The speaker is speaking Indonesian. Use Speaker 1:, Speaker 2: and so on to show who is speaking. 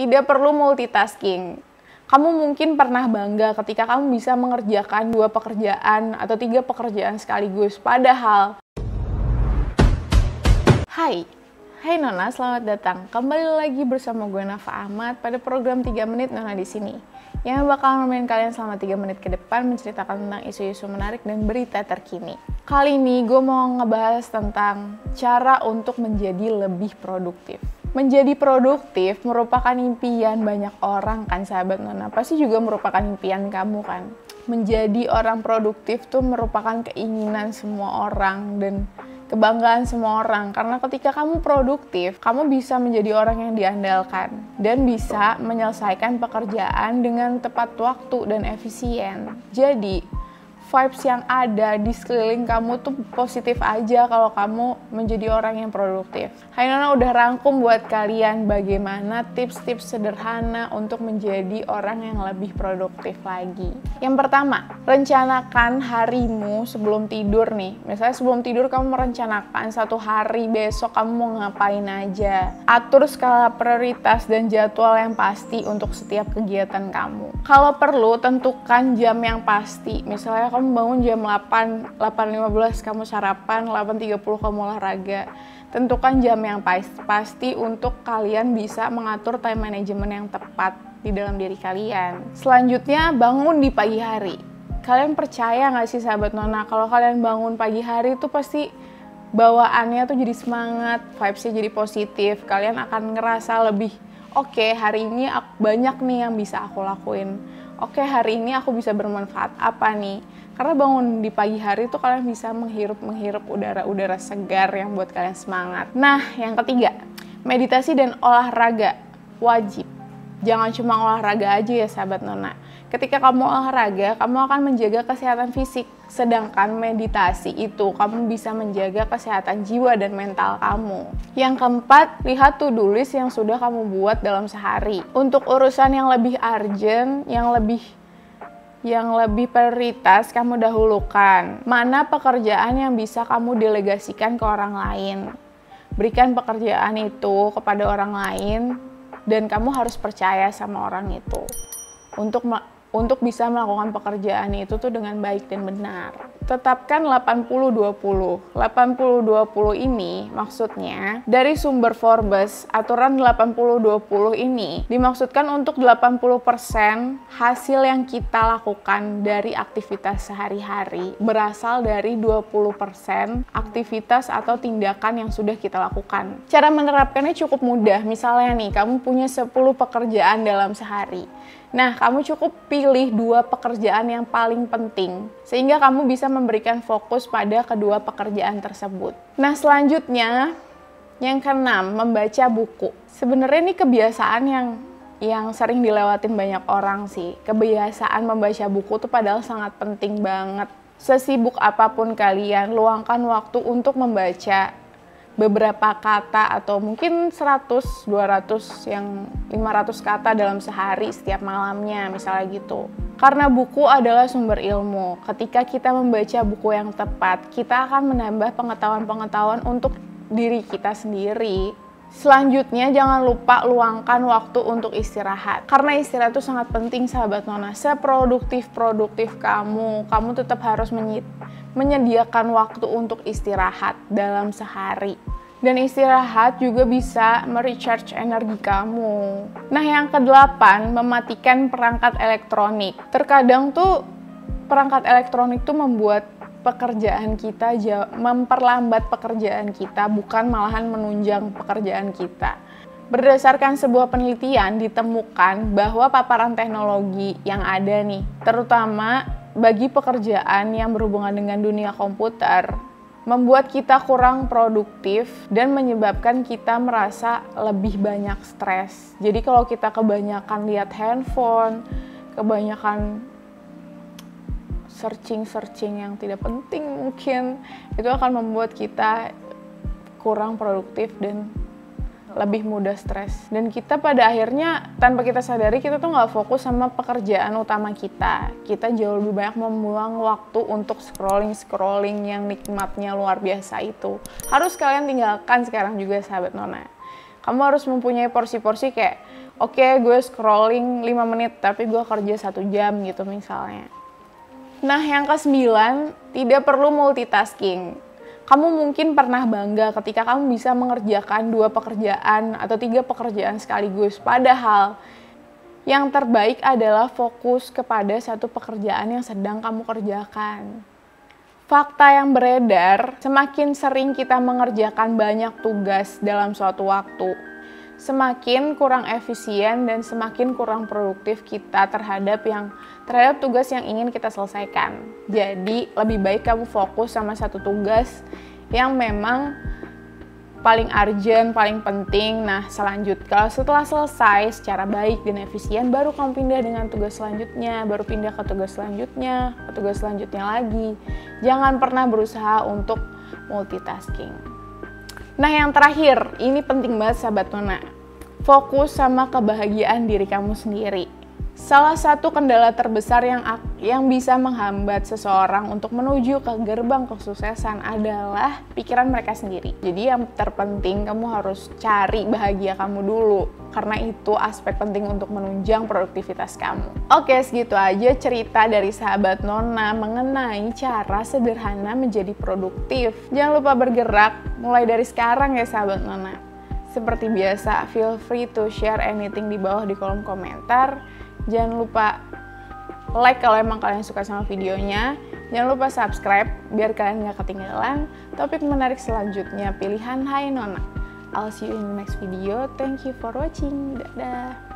Speaker 1: Tidak perlu multitasking. Kamu mungkin pernah bangga ketika kamu bisa mengerjakan 2 pekerjaan atau 3 pekerjaan sekaligus. Padahal, Hai Nona, selamat datang. Kembali lagi bersama gue Nafa Ahmad pada program 3 menit Nona di sini. Yang bakal nemenin kalian selama 3 menit ke depan menceritakan tentang isu-isu menarik dan berita terkini. Kali ini gue mau ngebahas tentang cara untuk menjadi lebih produktif. Menjadi produktif merupakan impian banyak orang kan sahabat Nona, pasti juga merupakan impian kamu kan. Menjadi orang produktif tuh merupakan keinginan semua orang dan kebanggaan semua orang, karena ketika kamu produktif, kamu bisa menjadi orang yang diandalkan dan bisa menyelesaikan pekerjaan dengan tepat waktu dan efisien. Jadi vibes yang ada di sekeliling kamu tuh positif aja kalau kamu menjadi orang yang produktif. Hai Nona udah rangkum buat kalian bagaimana tips-tips sederhana untuk menjadi orang yang lebih produktif lagi. Yang pertama, rencanakan harimu sebelum tidur nih. Misalnya sebelum tidur kamu merencanakan satu hari besok kamu mau ngapain aja. Atur skala prioritas dan jadwal yang pasti untuk setiap kegiatan kamu. Kalau perlu tentukan jam yang pasti. Misalnya kamu bangun jam 8.15 kamu sarapan, 8.30 kamu olahraga. Tentukan jam yang pasti untuk kalian bisa mengatur time management yang tepat di dalam diri kalian. Selanjutnya, bangun di pagi hari. Kalian percaya nggak sih sahabat Nona, kalau kalian bangun pagi hari itu pasti bawaannya tuh jadi semangat, vibes-nya jadi positif, kalian akan ngerasa lebih oke, hari ini banyak nih yang bisa aku lakuin. Oke, hari ini aku bisa bermanfaat apa nih? Karena bangun di pagi hari itu kalian bisa menghirup udara-udara segar yang buat kalian semangat. Nah, yang ketiga, meditasi dan olahraga wajib. Jangan cuma olahraga aja ya sahabat Nona. Ketika kamu olahraga, kamu akan menjaga kesehatan fisik. Sedangkan meditasi itu kamu bisa menjaga kesehatan jiwa dan mental kamu. Yang keempat, lihat to-do list yang sudah kamu buat dalam sehari. Untuk urusan yang lebih urgent, yang lebih prioritas kamu dahulukan. Mana pekerjaan yang bisa kamu delegasikan ke orang lain. Berikan pekerjaan itu kepada orang lain dan kamu harus percaya sama orang itu. Untuk bisa melakukan pekerjaan itu tuh dengan baik dan benar. Tetapkan 80-20. 80-20 ini maksudnya dari sumber Forbes, aturan 80-20 ini dimaksudkan untuk 80% hasil yang kita lakukan dari aktivitas sehari-hari berasal dari 20% aktivitas atau tindakan yang sudah kita lakukan. Cara menerapkannya cukup mudah. Misalnya nih, kamu punya 10 pekerjaan dalam sehari. Nah, kamu cukup pilih 2 pekerjaan yang paling penting, sehingga kamu bisa memberikan fokus pada kedua pekerjaan tersebut. Nah, selanjutnya, yang keenam, membaca buku. Sebenarnya ini kebiasaan yang sering dilewatin banyak orang sih. Kebiasaan membaca buku tuh padahal sangat penting banget. Sesibuk apapun kalian, luangkan waktu untuk membaca beberapa kata atau mungkin 100, 200, yang 500 kata dalam sehari setiap malamnya, misalnya gitu. Karena buku adalah sumber ilmu. Ketika kita membaca buku yang tepat, kita akan menambah pengetahuan-pengetahuan untuk diri kita sendiri. Selanjutnya, jangan lupa luangkan waktu untuk istirahat. Karena istirahat itu sangat penting sahabat Nona. Seproduktif kamu tetap harus menyediakan waktu untuk istirahat dalam sehari. Dan istirahat juga bisa merecharge energi kamu. Nah, yang ke-8, mematikan perangkat elektronik. Terkadang tuh perangkat elektronik tuh membuat pekerjaan kita memperlambat pekerjaan kita, bukan malahan menunjang pekerjaan kita. Berdasarkan sebuah penelitian ditemukan bahwa paparan teknologi yang ada nih, terutama bagi pekerjaan yang berhubungan dengan dunia komputer, membuat kita kurang produktif dan menyebabkan kita merasa lebih banyak stres. Jadi kalau kita kebanyakan lihat handphone, kebanyakan searching yang tidak penting mungkin, itu akan membuat kita kurang produktif dan lebih mudah stres. Dan kita pada akhirnya tanpa kita sadari kita tuh nggak fokus sama pekerjaan utama kita. Kita jauh lebih banyak membuang waktu untuk scrolling yang nikmatnya luar biasa itu. Harus kalian tinggalkan sekarang juga sahabat Nona. Kamu harus mempunyai porsi-porsi kayak, Oke, gue scrolling 5 menit, tapi gue kerja 1 jam gitu misalnya. Nah, yang ke-9, tidak perlu multitasking. Kamu mungkin pernah bangga ketika kamu bisa mengerjakan 2 pekerjaan atau 3 pekerjaan sekaligus. Padahal, yang terbaik adalah fokus kepada satu pekerjaan yang sedang kamu kerjakan. Fakta yang beredar, semakin sering kita mengerjakan banyak tugas dalam suatu waktu, semakin kurang efisien dan semakin kurang produktif kita terhadap tugas yang ingin kita selesaikan. Jadi, lebih baik kamu fokus sama satu tugas yang memang paling urgent, paling penting. Nah, kalau setelah selesai secara baik dan efisien, baru kamu pindah dengan tugas selanjutnya, baru pindah ke tugas selanjutnya, ke tugas selanjutnya lagi. Jangan pernah berusaha untuk multitasking. Nah, yang terakhir, ini penting banget sahabat Nona. Fokus sama kebahagiaan diri kamu sendiri. Salah satu kendala terbesar yang bisa menghambat seseorang untuk menuju ke gerbang kesuksesan adalah pikiran mereka sendiri. Jadi yang terpenting kamu harus cari bahagia kamu dulu, karena itu aspek penting untuk menunjang produktivitas kamu. Oke, segitu aja cerita dari sahabat Nona mengenai cara sederhana menjadi produktif. Jangan lupa bergerak mulai dari sekarang ya sahabat Nona. Seperti biasa, feel free to share anything di bawah di kolom komentar. Jangan lupa like kalau emang kalian suka sama videonya. Jangan lupa subscribe biar kalian gak ketinggalan topik menarik selanjutnya pilihan Hai Nona. I'll see you in the next video. Thank you for watching. Dadah.